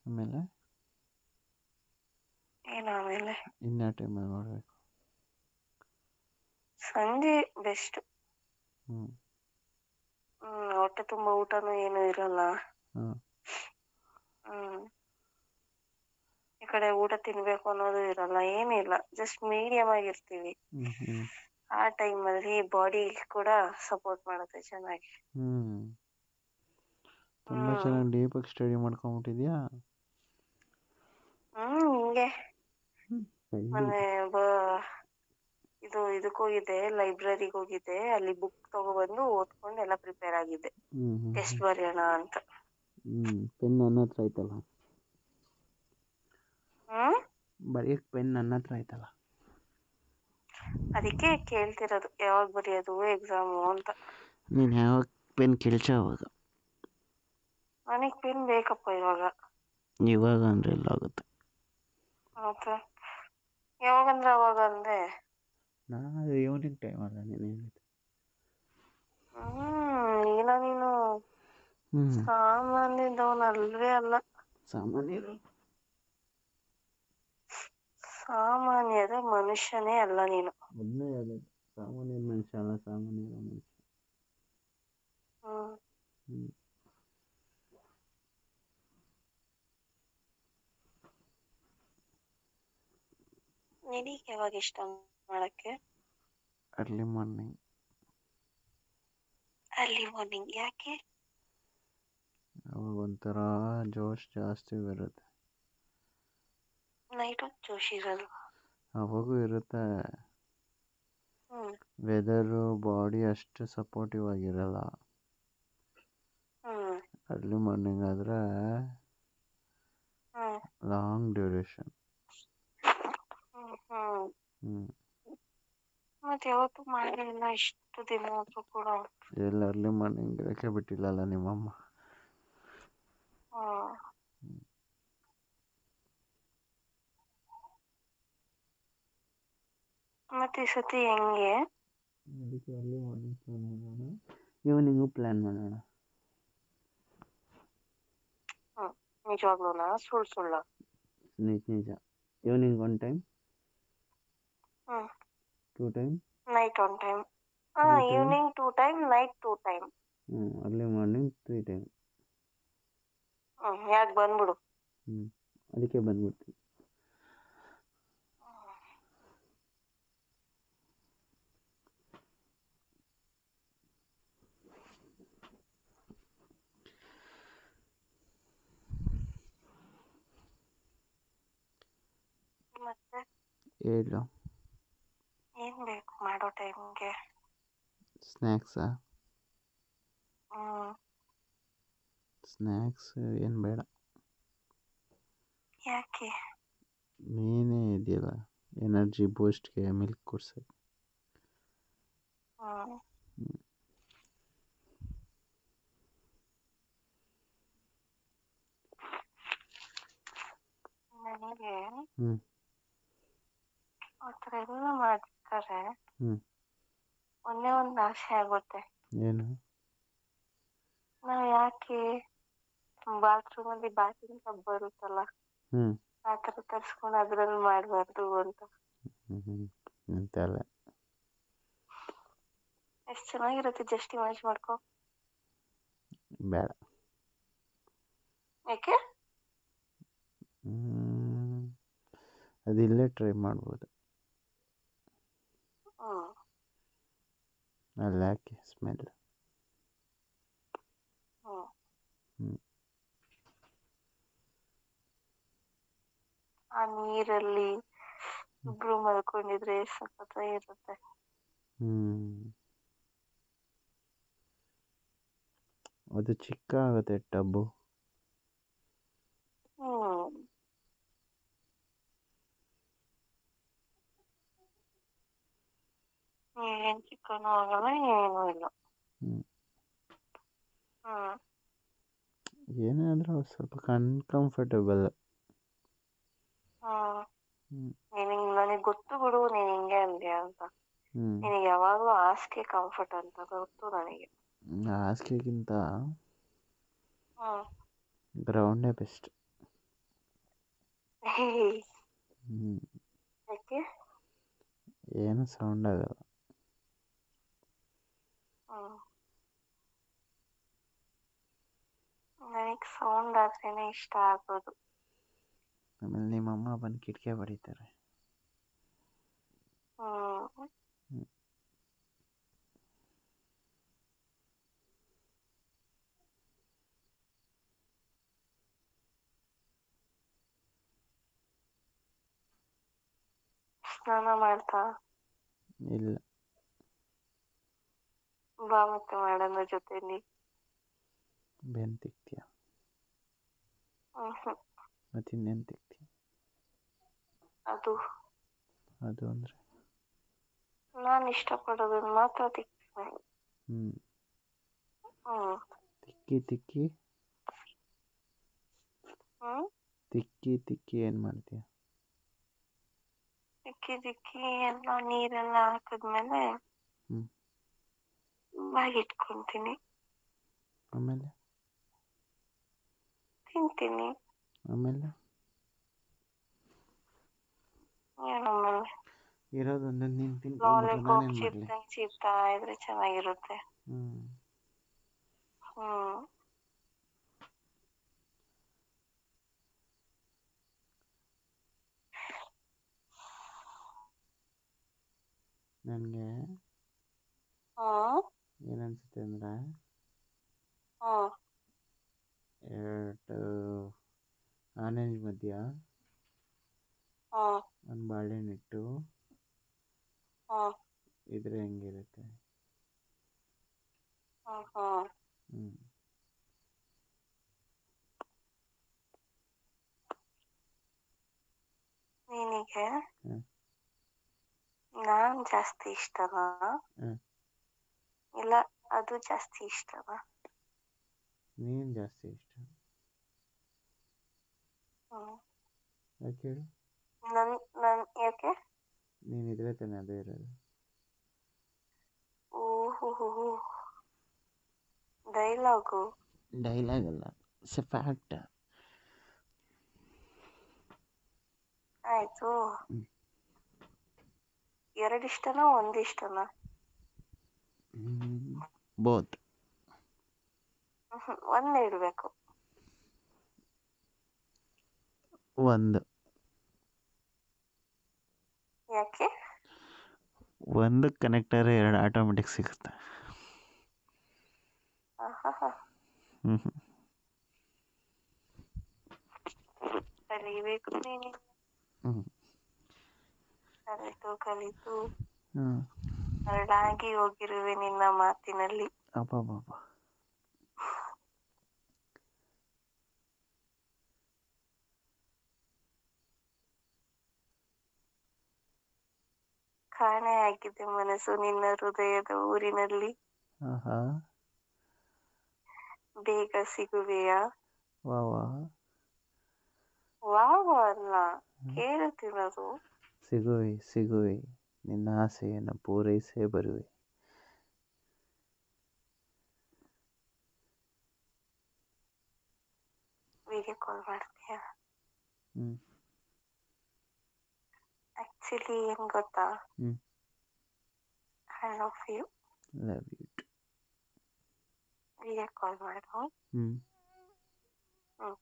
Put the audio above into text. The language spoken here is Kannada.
ಆಮೇಲೆ ಆಮೇಲೆ ಇನ್ಯಾವ ಟೈಮಲ್ಲಿ ಮಾಡಬೇಕು? ಸಂಜೆ ಬೆಸ್ಟ್. ಹ್ಞೂ ಹೊಟ್ಟೆ ತುಂಬ ಊಟನೂ ಏನು ಇರಲ್ಲ. ಹಾಂ ಹ್ಮ್ ಈ ಕಡೆ ಊಟ ತಿನ್ಬೇಕು ಅನ್ನೋದು ಇರಲ್ಲ, ಏನಿಲ್ಲ, ಜಸ್ಟ್ ಮೀಡಿಯಂ ಆಗಿರ್ತೀವಿ. ಹ್ಞೂ ಹ್ಞೂ ಆ ಟೈಮಲ್ಲಿ ಬಾಡಿ ಕೂಡ ಸಪೋರ್ಟ್ ಮಾಡುತ್ತೆ ಚೆನ್ನಾಗಿ. ಹ್ಞೂ ತುಂಬ ಹ್ಮ್ ಚೆನ್ನಾಗಿ ಡೀಪಾಗಿ ಸ್ಟಡಿ ಮಾಡ್ಕೊಂಬಿಟ್ಟಿದ್ಯಾ. ಹಿಂಗೆ ಹ್ಞೂ ಮೊನ್ನೆ ಇದಕ್ಕೆ ಹೋಗಿದ್ದೆ, ಲೈಬ್ರರಿಗೆ ಹೋಗಿದ್ದೆ, ಅಲ್ಲಿ ಬುಕ್ ತಗೊಬಂದು ಓದ್ಕೊಂಡು ಎಲ್ಲ ಪ್ರಿಪೇರ್ ಆಗಿದ್ದೆ ಹ್ಞೂ ಹ್ಞೂ ಟೆಸ್ಟ್ ಬರೆಯೋಣ ಅಂತ. ಪೆನ್ ನನ್ನ ಹತ್ರ ಆಯ್ತಲ್ಲ, ಹ್ಮ್ ಬರೆಯೋಕ್ಕೆ ಪೆನ್ ನನ್ನ ಹತ್ರ ಆಯ್ತಲ್ಲ. ಅದಕ್ಕೆ ಕೇಳ್ತಿರೋದು ಯಾವಾಗ ಬರೆಯೋದು ಎಕ್ಸಾಮು ಅಂತ. ನೀನು ಯಾವಾಗ ಪೆನ್ ಕೇಳ್ಚ ಅವಾಗ. ನನಗೆ ಪೆನ್ ಬೇಕಪ್ಪ ಇವಾಗ. ಇವಾಗ ಅಂದರೆ ಎಲ್ಲಾಗುತ್ತೆ. ಮತ್ತೆ ಯಾವಾಗಂದ್ರೆ ಅವಾಗ ಅಂದೆ. ನಾನು ಈವ್ನಿಂಗ್ ಟೈಮ್ ಅಲ್ಲ ನೀನು ಹೇಳಿದ್ದು. ನೀನು ಸಾಮಾನ್ಯದವನಲ್ವೇ ಅಲ್ಲ. ಸಾಮಾನ್ಯದ ಮನುಷ್ಯನೇ ಅಲ್ಲ ನೀನು. ಮೊದಲೇ ಹೇಳಿದ್ದು ಸಾಮಾನ್ಯ ಮನುಷ್ಯ ಅಲ್ಲ, ಸಾಮಾನ್ಯ ಮನುಷ್ಯ. ನಿನಗೆ ಯಾವಾಗ ಇಷ್ಟ ಮಾಡಕ್ಕೆ? Early morning. ಅರ್ಲಿ ಮಾರ್ನಿಂಗ್ ಯಾಕೆ? ಅವಾಗ ಒಂಥರ ಜೋಶ್ ಜಾಸ್ತಿ ಬರುತ್ತೆ. ನೈಟು ಜೋಶ್ ಇರಲ್ವಾ? ಅವಾಗೂ ಇರುತ್ತೆ. ಹ್ಮ್ ವೆದರು ಬಾಡಿ ಅಷ್ಟು ಸಪೋರ್ಟಿವ್ ಆಗಿರಲ್ಲ. ಹ್ಮ್ ಅರ್ಲಿ ಮಾರ್ನಿಂಗ್ ಆದರೆ ಹ್ಮ್ ಲಾಂಗ್ ಡ್ಯೂರೇಷನ್. ಮತ್ತೆ ಯಾವತ್ತೂ ಮಾಡಲಿಲ್ಲ ಇಷ್ಟು ದಿನ ಆದ್ರೂ ಕೂಡ. ಎಲ್ಲ ಅರ್ಲಿ ಮಾರ್ನಿಂಗ್ ಇರೋಕ್ಕೆ ಬಿಟ್ಟಿಲ್ಲಲ್ಲ ನಿಮ್ಮಮ್ಮ. ಮತ್ತೆ ಈ ಸತಿ ಹೆಂಗೆ? ಅದಕ್ಕೆ ಅರ್ಲಿ ಮಾರ್ನಿಂಗ್ ಪ್ಲ್ಯಾನ್ ಮಾಡೋಣ, ಈವ್ನಿಂಗು ಪ್ಲ್ಯಾನ್ ಮಾಡೋಣ. ನಿಜವಾಗ್ಲೂನಾ ಸುಳ್ಳ? ನಿಜ. Evening one time, 2 time, night one time. 3 time, evening 2 time, night 2 time. Early morning 3 time. ಯಾಕೆ ಬಂದ್ಬಿಡು. ಅದಕ್ಕೆ ಬಂದ್ಬಿಡ್ತೀನಿ. ಮತ್ತೆ ಹೇಳು. ಏನ್ ಬೇಕು ಮಾಡೋ ಟೈಮ್ಗೆ? ಸ್ನ್ಯಾಕ್ಸಾ? ಸ್ನ್ಯಾಕ್ಸ್ ಏನು ಬೇಡ. ಯಾಕೆ? ನೀನೇ ಇದೆಯಲ್ಲ ಎನರ್ಜಿ ಬೂಸ್ಟ್ಗೆ ಮಿಲ್ಕ್ ಕುಡ್ಸೋದು. ನನಗೆ ಆ ಥರ ಎಲ್ಲ ಮಾಡ್ತಾರೆ. ಒಂದೇ ಒಂದು ಆಸೆ ಆಗುತ್ತೆ. ಏನು? ನಾವು ಯಾಕೆ ಬಾತ್ರೂಮಲ್ಲಿ ಬಾತಿಂಗ್ ಟಬ್ ಬರುತ್ತಲ್ಲ, ಆ ಥರ ತರಿಸ್ಕೊಂಡು ಅದ್ರಲ್ಲಿ ಮಾಡಬಾರ್ದು ಅಂತ. ಅಂತೆಲ್ಲ ಎಷ್ಟು ಚೆನ್ನಾಗಿರುತ್ತೆ, ಜಸ್ಟ್ ಇಮೇಜ್ ಮಾಡ್ಕೊ. ಬೇಡ. ಯಾಕೆ? ಅದಿಲ್ಲೇ ಟ್ರೈ ಮಾಡ್ಬೋದು. ಅಲ್ಲಿ ಯಾಕೆ ಸ್ಮೆಲ್? ಆ ನೀರಲ್ಲಿ ಇಬ್ರು ಮಲ್ಕೊಂಡಿದ್ರೆ ಸಖತ್ತಾಗಿರುತ್ತೆ. ಅದು ಚಿಕ್ಕ ಆಗುತ್ತೆ ಟಬ್ಬು. ಏನ್ ಚಿಕ್ಕನೂ ಆಗಲ್ಲ, ಏನೂ ಇಲ್ಲ. ಏನೇ ಆದರೂ ಸ್ವಲ್ಪ ಅನ್ಕಂಫರ್ಟೇಬಲ್. ನನಗೆ ಗೊತ್ತು ಬಿಡು ನೀನ್ ಹಿಂಗೆ ಅಂದ್ಯಾ ಅಂತ. ನಿನಗೆ ಯಾವಾಗಲೂ ಹಾಸಿಗೆ ಕಂಫರ್ಟ್ ಅಂತ ಗೊತ್ತು ನನಗೆ. ಹಾಸಿಗೆಗಿಂತ ಗ್ರೌಂಡೇ ಬೆಸ್ಟ್. ಹ್ಞೂ ಯಾಕೆ? ಏನು ಸೌಂಡ್ ಆಗಲ್ಲ. ನನಗೆ ಸೌಂಡ್ ಆದ್ರೇನೆ ಇಷ್ಟ ಆಗೋದು. ಆಮೇಲೆ ನಿಮ್ಮಮ್ಮ ಬಂದು ಕಿಟಕಿ ಬಡಿತಾರೆ. ಹ್ಮ್ ಹ್ಞೂ ಸ್ನಾನ ಮಾಡ್ತಾ ಇಲ್ಲ. ಬಾ ಮತ್ತೆ ಮಾಡೋಣ ಜೊತೆಲಿ. ಬೆನ್ನು ತಿಕ್ತೀಯ? ಮತ್ತು ಇನ್ನೇನು ತಿಕ್ತೀಯ? ಅದು ಅಂದರೆ ನಾನು ಇಷ್ಟಪಡೋದನ್ನ ಮಾತ್ರ ತಿಕ್ತೀನಿ. ಹ್ಞೂ ಹ್ಮ್ ತಿಕ್ಕಿ ತಿಕ್ಕಿ ಹ್ಮ್ ತಿಕ್ಕಿ ತಿಕ್ಕಿ ಏನು ಮಾಡ್ತೀಯ? ತಿಕ್ಕಿ ತಿಕ್ಕಿ ಎಲ್ಲ ನೀರೆಲ್ಲ ಹಾಕಿದ್ಮೇಲೆ ಹ್ಞೂ ಬಾಗಿಟ್ಕೊಂತೀನಿ, ಆಮೇಲೆ ತಿಂತೀನಿ. ಆಮೇಲೆ ಆಮೇಲೆ ಇರೋದೊಂದು ನೀನು ತಿನ್ಕೊಂಬಿಟ್ರೆ ಲಾಲಿಪಾಪ್ ನಾನೇನು ಮಾಡಲಿ? ಚೀಪ್ತಾ ಇದ್ರೆ ಚೆನ್ನಾಗಿರುತ್ತೆ. ಹ್ಞೂ ಹ್ಮ್ ನನಗೆ ಹ್ಮ್ ಏನನ್ಸುತ್ತೆ ಅಂದರೆ, ಹ್ಮ್ ಎರಡು ಆನೆಂಜ್ ಮಧ್ಯ ಹ್ಮ್ ಒಂದು ಬಾಳೆಹಣ್ಣಿಟ್ಟು ಹ್ಮ್ ಇದ್ರೆ ಹೆಂಗಿರುತ್ತೆ? ಹ್ಮ್ ಹ್ಞೂ ನಿನಗೆ ಹ್ಞೂ ನಾನ್ ಜಾಸ್ತಿ ಇಷ್ಟನಾ ಹ್ಞೂ ಇಲ್ಲ ಅದು ಜಾಸ್ತಿ ಇಷ್ಟನಾ? ನೀನು ಜಾಸ್ತಿ ಇಷ್ಟ. ಹ್ಮ್ ಯಾಕೆ ಹೇಳು? ಯಾಕೆ? ನೀನಿದ್ರೆ ತಾನೇ ಅದೇ ಇರೋದು. ಓಹೋ ಡೈಲಾಗು. ಡೈಲಾಗ್ ಅಲ್ಲ, ಇಟ್ಸ್ ಎ ಫ್ಯಾಕ್ಟ್. ಆಯ್ತು. ಎರಡು ಇಷ್ಟನಾ ಒಂದು ಇಷ್ಟನಾ? ಬೋತ್. ಒಂದೇ ಇಡಬೇಕು. ಒಂದು. ಯಾಕೆ? ಒಂದು ಕನೆಕ್ಟರ್ ಎರಡು ಆಟೋಮೆಟಿಕ್ ಸಿಗುತ್ತೆ. ಹ್ಞೂ ಕಲಿಬೇಕು ನೀನು. ಹ್ಞೂ ಕಲಿತು ಹ್ಞೂ ಹರಡಾಗಿ ಹೋಗಿರುವೆ ನಿನ್ನ ಮಾತಿನಲ್ಲಿ. ಅಬ್ಬಬ್ಬಬ್ಬ. ಕಾಣೆಯಾಗಿದೆ ಮನಸ್ಸು ನಿನ್ನ ಹೃದಯದ ಊರಿನಲ್ಲಿ. ಆಹಾ, ಬೇಗ ಸಿಗುವೆಯಾ? ವಾ ವಾ. ವಾವ ಅಲ್ಲ, ಕೇಳುತ್ತಿರೋದು. ಸಿಗುವೆ ನಿನ್ನ ಆಸೆಯನ್ನು ಪೂರೈಸೇ ಬರುವೆ. ವಿಡಿಯೋ ಕಾಲ್ ಮಾಡ್ತೀಯಾ? ಹ್ಞೂ ಆಕ್ಚುಲಿ ಏನ್ ಗೊತ್ತಾ, ಹ್ಞೂ I love you. Love you too. Video call ಮಾಡು. ಹ್ಞೂ ಹ್ಮ್